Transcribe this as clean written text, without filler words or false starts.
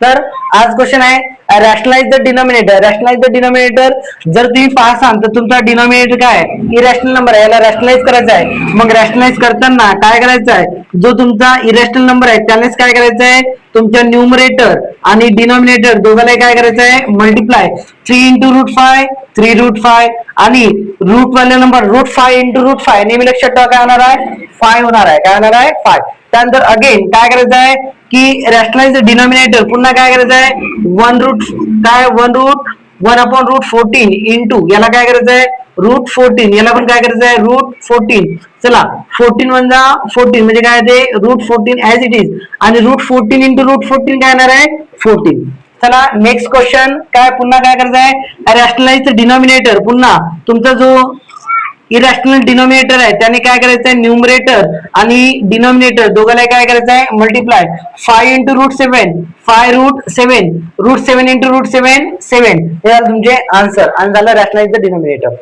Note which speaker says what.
Speaker 1: तर आज क्वेश्चन आहे rationalise the denominator. Rationalise the denominator जर तुम्ही पाहसाल तर तुमचा डिनॉमिनेटर काय आहे, इरॅशनल नंबर आहे, याला रॅशनलाइज करायचा आहे. मग रॅशनलाइज करताना काय करायचं आहे, जो तुमचा इरॅशनल नंबर आहे त्यानेच काय करायचं आहे, तुमच्या न्यूमरेटर आणि डिनॉमिनेटर दोघांना काय करायचं आहे, मल्टिप्लाय. 3 इंटू रूट 5 3 रूट 5 आणि रूट वाले नंबर रूट 5 इंटू रूट 5 नेहमी लक्षात ठेवा काय होणार आहे, 5 होणार आहे. काय होणार आहे, 5. त्यानंतर अगेन काय करायचं आहे की रॅशनलाइज डिनॉमिनेटर पुन्हा काय करायचं आहे, 1 रूट काय 1 अपॉन रूट 14 इंटू याला काय करायचं आहे रूट 14, याला पण काय करायचं आहे रूट 14. चला 14 वजा 14 म्हणजे काय ते रूट 14 ऍज इट इज आणि रूट 14 इंटू रूट 14 काय येणार आहे 14. चला नेक्स्ट क्वेश्चन काय पुन्हा काय करायचं आहे, रॅशनलाइज डिनॉमिनेटर पुन्हा तुमचा जो इरॅशनल डिनॉमिनेटर आहे त्याने काय करायचं आहे, न्यूमरेटर आणि डिनॉमिनेटर दोघांना काय करायचं आहे multiply. 5 into root 7 5 root 7 root 7 into root 7 7 हे तुमचे आन्सर आणि झालं रॅशनलाइज द डिनॉमिनेटर.